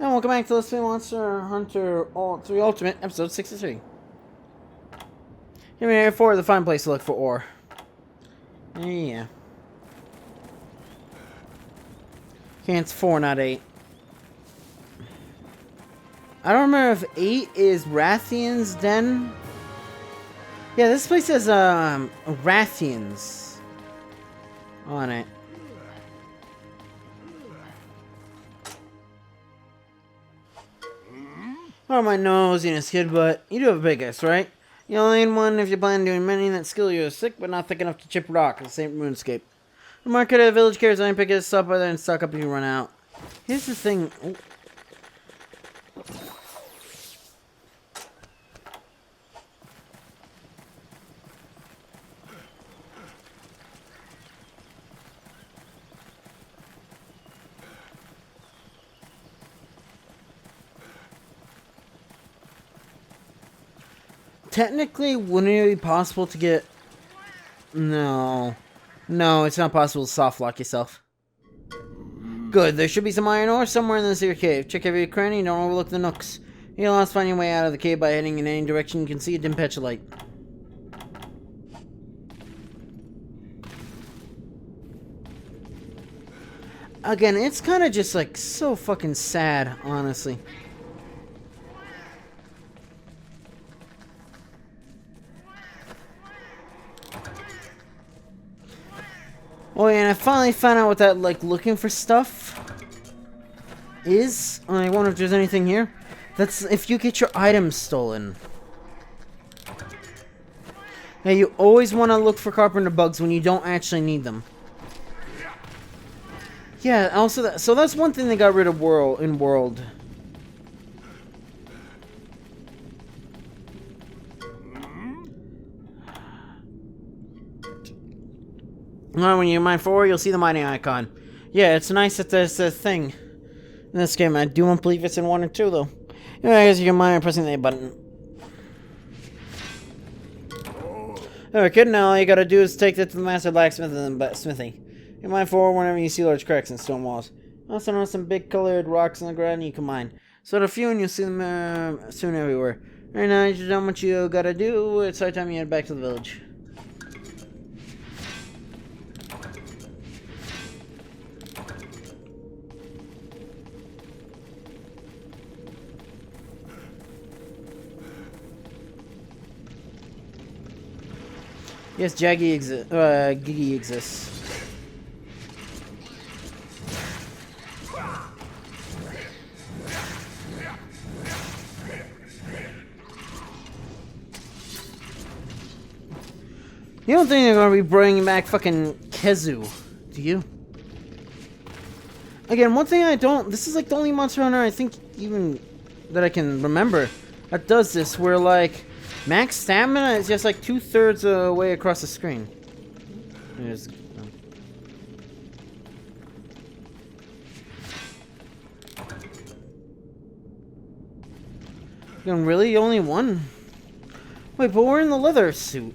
And welcome back to Let's Play Monster Hunter 3 Ultimate, episode 63. Here we are for the fine place to look for ore. Yeah. Okay, it's 4, not 8. I don't remember if 8 is Rathian's Den. Yeah, this place has, Rathians on it. Oh, my nosiness, kid, but you do have a big ass, right? You only need one if you plan on doing many that skill you're sick, but not thick enough to chip rock in the same RuneScape. The market at the village carries only pick this up by there and stock up if you run out. Here's the thing. Oh. Technically, wouldn't it be possible to get... No. No, it's not possible to soft lock yourself. Good, there should be some iron ore somewhere in this here cave. Check every cranny, don't overlook the nooks. You'll lost find your way out of the cave by heading in any direction you can see a dim patch of light. Again, it's kind of just like so fucking sad, honestly. Oh yeah, and I finally found out what that, like, looking for stuff is. I wonder if there's anything here. That's if you get your items stolen. Yeah, you always want to look for carpenter bugs when you don't actually need them. Yeah, also, so that's one thing they got rid of in World. When you mine forward, you'll see the mining icon. Yeah, it's nice that there's a thing in this game. I don't believe it's in 1 or 2, though. Yeah, I guess you can mine by pressing the A button. Alright, kid, now all you gotta do is take that to the master blacksmith and then smithy. You mine forward whenever you see large cracks in stone walls. Also notice some big colored rocks on the ground you can mine. Sort a few and you'll see them soon everywhere. Right now, you done what you gotta do. It's high time you head back to the village. Yes, Giggy exists. You don't think they're gonna be bringing back fucking Kezu, do you? Again, one thing I don't... This is like the only Monster Hunter I think even that I can remember that does this, where like... Max stamina is just like 2/3 of the way across the screen. Really? Only one? Wait, but we're in the leather suit.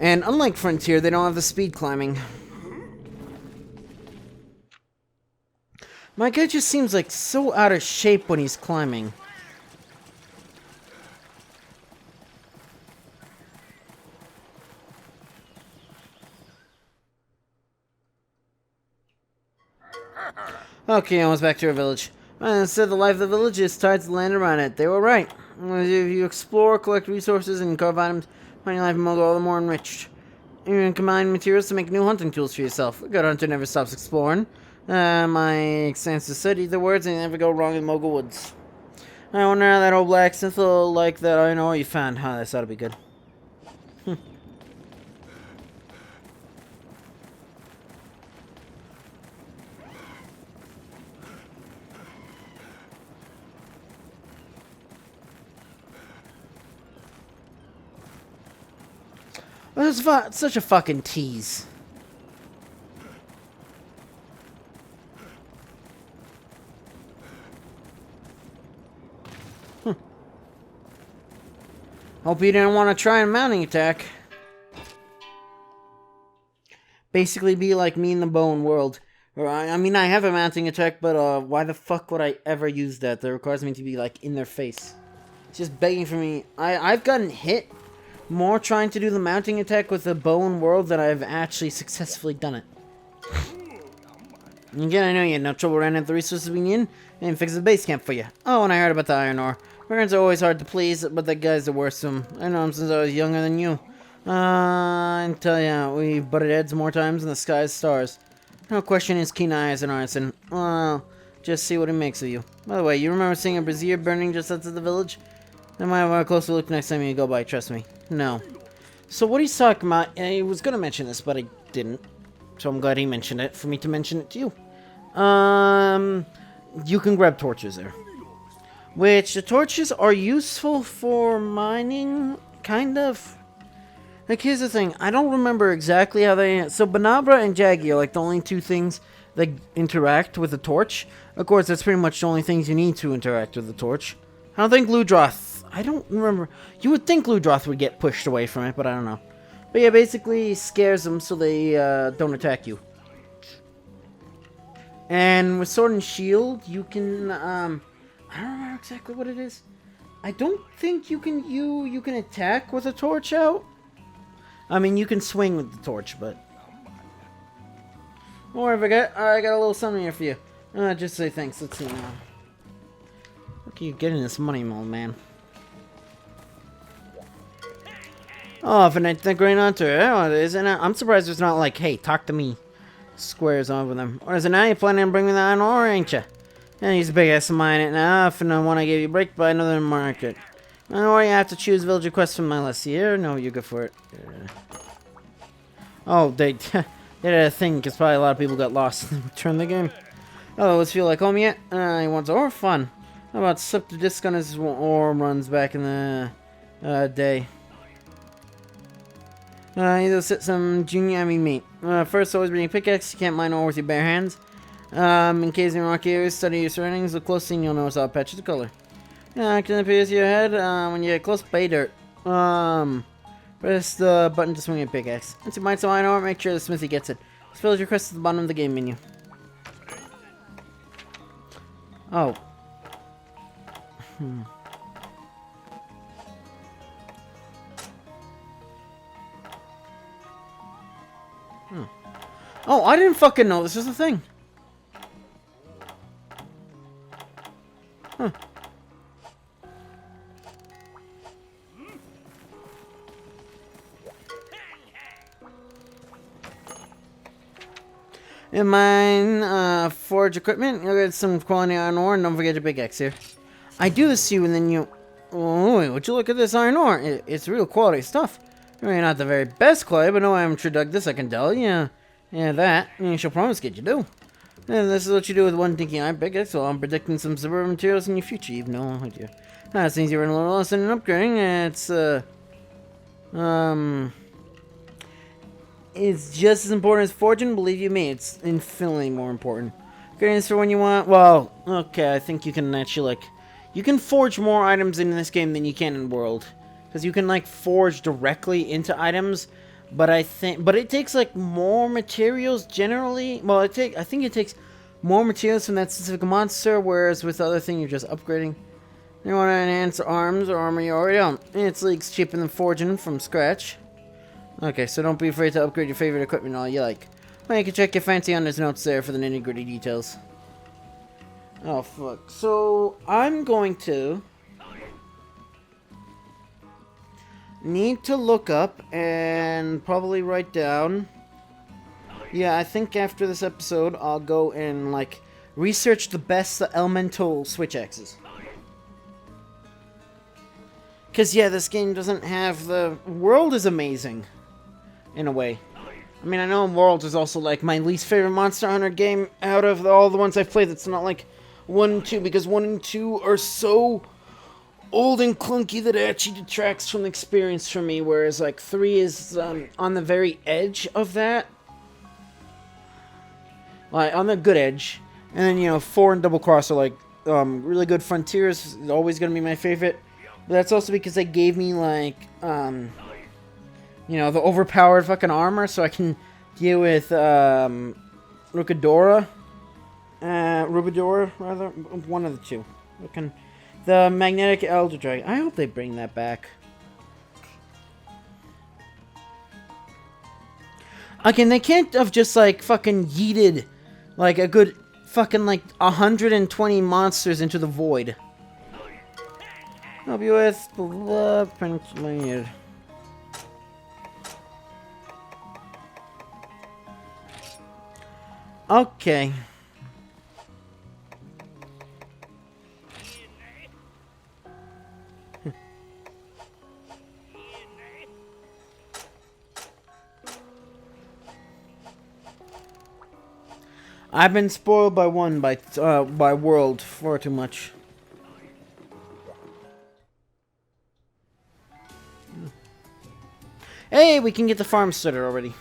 And unlike Frontier, they don't have the speed climbing. My guy just seems like so out of shape when he's climbing. Okay, almost back to our village. Instead, the life of the village is tied to the land around it. They were right. If you explore, collect resources, and carve items, find your life will go all the more enriched. You can combine materials to make new hunting tools for yourself. A good hunter never stops exploring. My extensive study the words and never go wrong in Mogul Woods. I wonder how that old blacksmith will like that I know what you found. Huh, this ought to be good. It's such a fucking tease. Hope you didn't want to try a mounting attack. Basically be like me in the bone world. I mean, I have a mounting attack, but why the fuck would I ever use that? That requires me to be like in their face. It's just begging for me. I've gotten hit more trying to do the mounting attack with the bone world than I've actually successfully done it. Again, I know you had no trouble running the resources we need and fix the base camp for you. Oh, and I heard about the iron ore. Parents are always hard to please, but that guy's the worst of them. I know him since I was younger than you. I tell ya, we've butted heads more times than the sky's stars. No question his keen eye as an artisan. Well, just see what he makes of you. By the way, you remember seeing a brazier burning just outside the village? I might have a closer look next time you go by, trust me. No. So what he's talking about, I was going to mention this, but I didn't. So I'm glad he mentioned it, for me to mention it to you. You can grab torches there. Which, the torches are useful for mining, kind of. Like, here's the thing. I don't remember exactly how they... So, Banabra and Jaggy are, like, the only two things that interact with the torch. Of course, that's pretty much the only things you need to interact with the torch. I don't think Ludroth... I don't remember... You would think Ludroth would get pushed away from it, but I don't know. But yeah, basically scares them so they don't attack you. And with Sword and Shield, you can... I don't remember exactly what it is. I don't think you can attack with a torch out. I mean, you can swing with the torch, but... Or I forget. I got a little something here for you. Just say thanks. Let's see now. Look at you getting this money, old man. Oh, Finite the Green Hunter. Oh, isn't it? I'm surprised it's not like, hey, talk to me. Squares over them. Or is it now you planning on bringing that on, or ain't ya? Yeah, he's a big ass mine it now. If no one I gave you break by another market. Or you have to choose villager quest from my list here. No, you're good for it. Oh, they did a thing because probably a lot of people got lost and returned the game. Oh, let's feel like home yet? He wants ore fun. How about slip the disc on his ore runs back in the day? Either sit some junior meat. First, always bring a pickaxe. You can't mine ore with your bare hands. In case you're in rocky areas, study your surroundings. Look closely and you'll notice how patches of color. Can it appears to your head? When you get close, bay dirt. Press the button to swing your pickaxe. Once you mine some iron ore, make sure the smithy gets it. Spell your request at the bottom of the game menu. Oh. Oh, I didn't fucking know this was a thing. Huh. In mine, forge equipment, you'll get some quality iron ore, and don't forget your pickaxe here. I do this to you, and then you... Oh, would you look at this iron ore? It's real quality stuff. Maybe not the very best quality, but no amateur dug this, I can tell. Yeah, that. You shall promise get you do. And this is what you do with one dinky iron pickaxe, so I'm predicting some suburban materials in your future. You've no idea. It seems you're in a little lesson in upgrading. It's just as important as forging, believe you me. It's infinitely more important. Upgrading is for when you want... Well, okay, I think you can actually, like... You can forge more items in this game than you can in World. Because you can, like, forge directly into items. But I think... But it takes, like, more materials generally. Well, I think it takes more materials from that specific monster, whereas with the other thing, you're just upgrading. You want to enhance arms or armor you already own. It's leaks cheaper than forging from scratch. Okay, so don't be afraid to upgrade your favorite equipment all you like. Well, you can check your fancy on his notes there for the nitty-gritty details. Oh, fuck. So, I'm going to... need to look up and probably write down... Yeah, I think after this episode, I'll go and, like, research the best elemental switch axes. Because, yeah, this game doesn't have the... World is amazing. In a way. I mean, I know World is also, like, my least favorite Monster Hunter game out of all the ones I've played. It's not, like, 1 and 2, because 1 and 2 are so old and clunky that it actually detracts from the experience for me, whereas, like, 3 is on the very edge of that. Like, on the good edge. And then, you know, 4 and Double Cross are, like, really good. Frontiers is always going to be my favorite. But that's also because they gave me, like, you know, the overpowered fucking armor so I can deal with, Rubidora, rather. One of the two. The magnetic elder dragon. I hope they bring that back. Again, they can't have just, like, fucking yeeted, like, a good fucking, like, 120 monsters into the void. Help you with the pencil. Okay. I've been spoiled by World far too much. Hey, we can get the farm started already.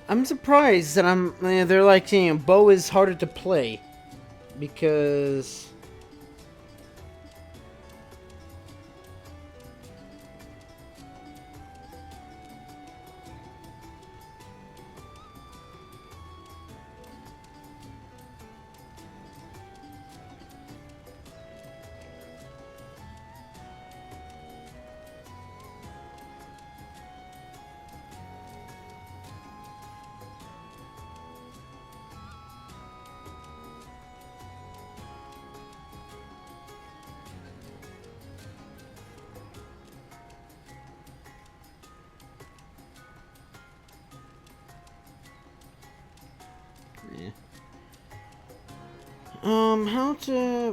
I'm surprised that they're like saying Bo is harder to play because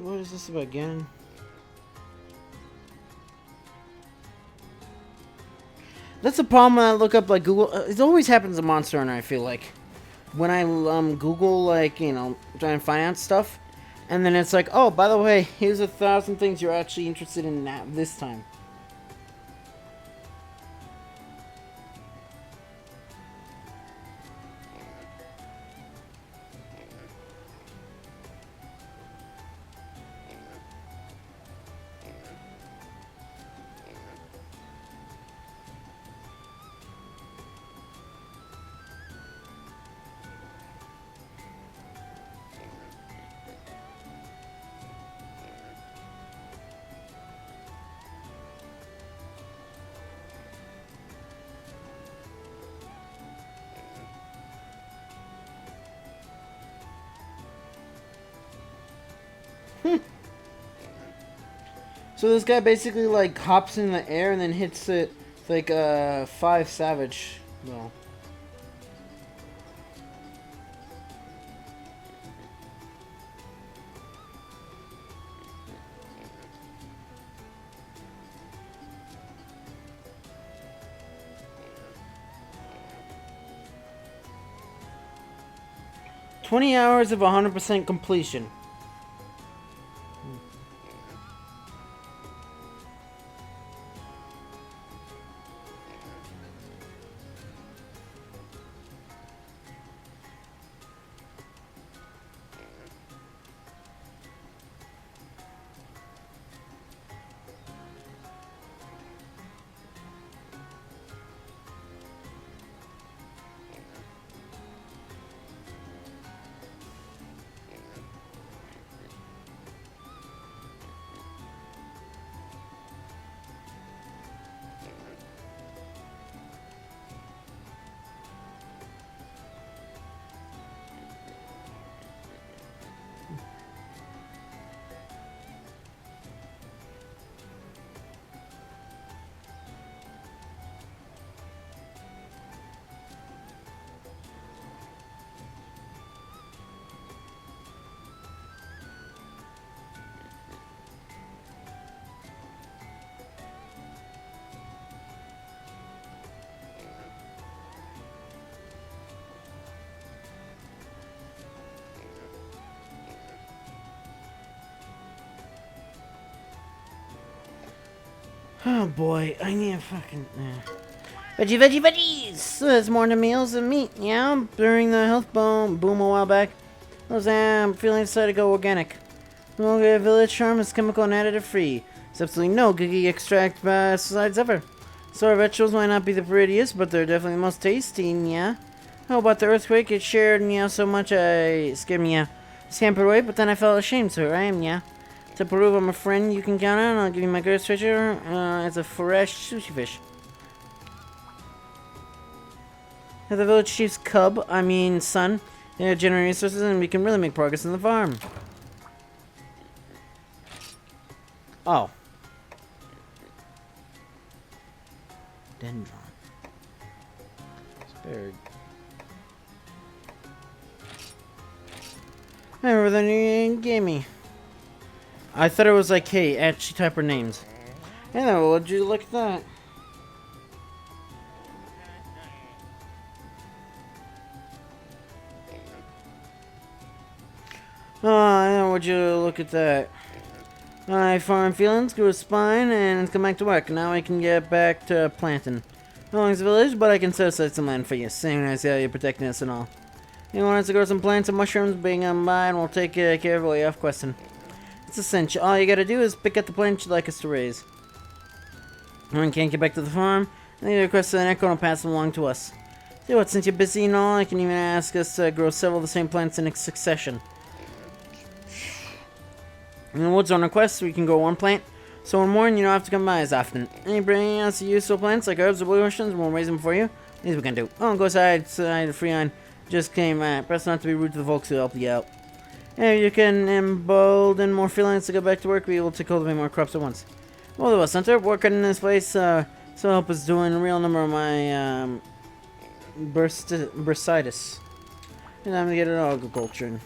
what is this about again? That's the problem when I look up like Google. It always happens in Monster Hunter. I feel like when I Google like trying to finance stuff, and then it's like, oh, by the way, here's 1,000 things you're actually interested in now this time. So this guy basically like hops in the air and then hits it like 5 savage. No. "20 hours of 100% completion." 'Oh boy, I need a fucking... Veggie, veggie, veggies! So there's more than meals and meat, yeah? During the health boom a while back, I was feeling decided to go organic. No village charm is chemical and additive free. There's absolutely no giggy extract pesticides ever. So our vegetables might not be the prettiest, but they're definitely the most tasty, yeah? How about the earthquake? It shared, yeah, so much I scared me, yeah. Scampered away, but then I felt ashamed, so here I am, yeah. To prove I'm a friend you can count on, I'll give you my greatest treasure. It's a fresh sushi fish. The village chief's cub, I mean son, generate resources and we can really make progress in the farm. Oh. Dendron. Spared. I remember the new gave me. I thought it was like, hey, actually type her names. Hello, would you look at that? Oh, would you look at that? My farm feelings grew a spine and it's come back to work. Now I can get back to planting. No long as a village, but I can set aside some land for you. Seeing as how you're protecting us and all. You want us to grow some plants and mushrooms, being on by, and we'll take care of all you off questing. It's essential. All you gotta do is pick up the plants you'd like us to raise. When you can't get back to the farm, and you request an echo and pass them along to us. See what, since you're busy and all, I can even ask us to grow several of the same plants in succession. In the woods on request, we can grow one plant, so in morning you don't have to come by as often. And you bring us useful plants like herbs or blue mushrooms, and we'll raise them for you. These we can do. Oh, go aside, free on. Just came, press not to be rude to the folks who help you out. And you can embolden more feelings to go back to work, be able to cultivate more crops at once. Well, there was Hunter, working in this place, so help us doing a real number of my, bursitis. And I'm gonna get it agriculture.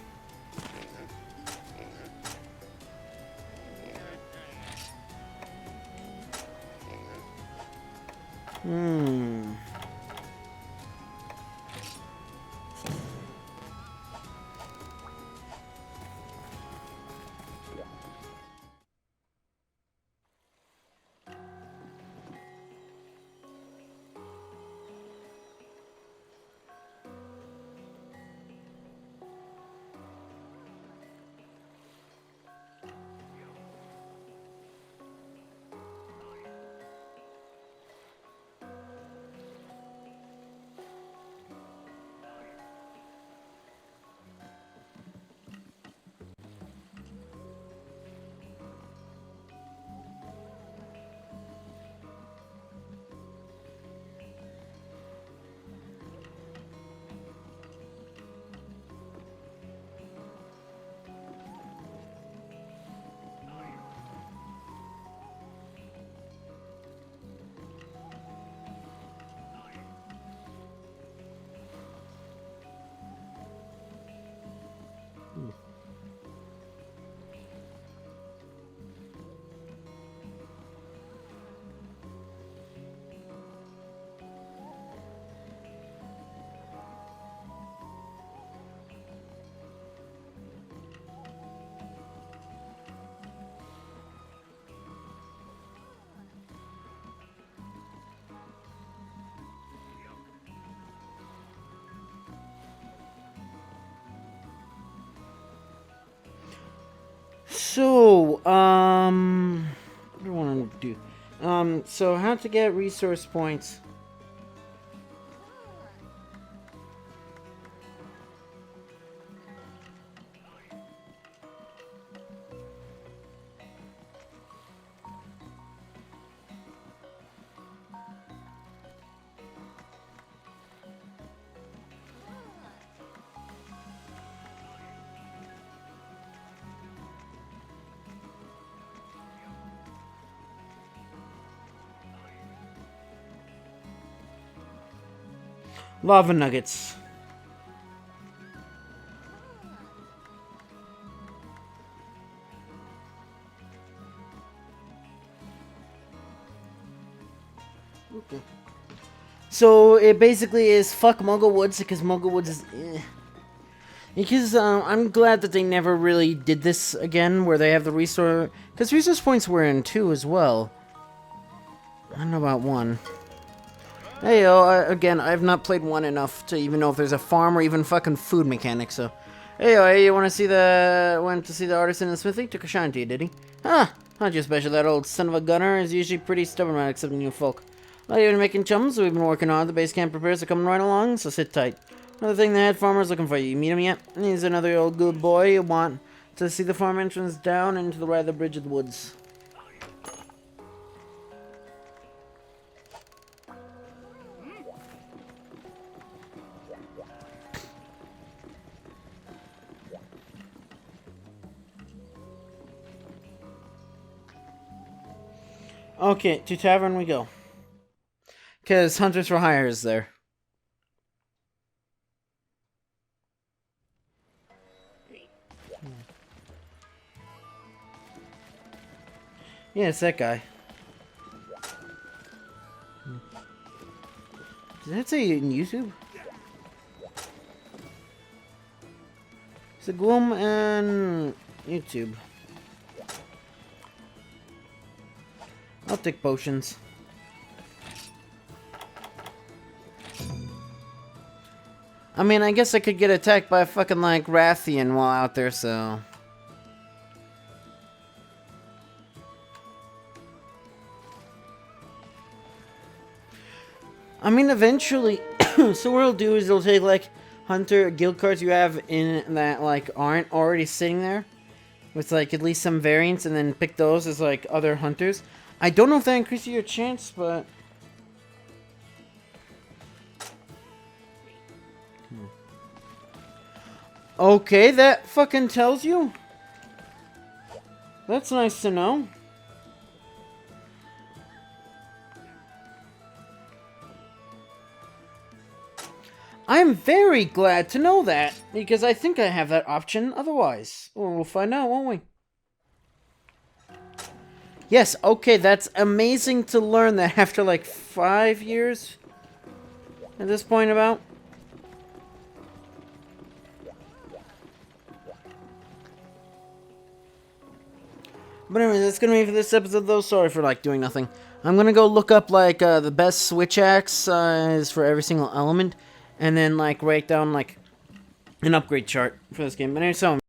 So, what do I want to do? So how to get resource points? Lava nuggets. Okay. So it basically is fuck Muggle Woods because Muggle Woods is. Because I'm glad that they never really did this again, where they have the resource. Because resource points were in 2 as well. I don't know about 1. Hey, again, I've not played 1 enough to even know if there's a farm or even fucking food mechanics, so... Hey, you went to see the artisan in the smithy? Took a shine to you, did he? Ah, not you special, that old son of a gunner is usually pretty stubborn about accepting new folk. Not even making chums, we've been working on. The base camp repairs are coming right along, so sit tight. Another thing, the head farmer's looking for you. You meet him yet? He's another old good boy you want to see the farm entrance down into the right of the bridge of the woods. Okay, to tavern we go. Because Hunters for Hire is there. Yeah, it's that guy. Did that say in YouTube? It's a Gloom and YouTube. I'll take potions. I mean, I guess I could get attacked by a fucking, like, Rathian while out there, so... I mean, eventually... so what it'll do is it'll take, like, Hunter guild cards you have in that, like, aren't already sitting there. With, like, at least some variants, and then pick those as, like, other Hunters. I don't know if that increases your chance, but... Okay, that fucking tells you? That's nice to know. I'm very glad to know that, because I think I have that option otherwise. Well, we'll find out, won't we? Yes, okay, that's amazing to learn that after like 5 years at this point about. But anyway, that's gonna be for this episode though. Sorry for like doing nothing. I'm gonna go look up like the best switch axe size for every single element, and then like write down like an upgrade chart for this game. But anyway, so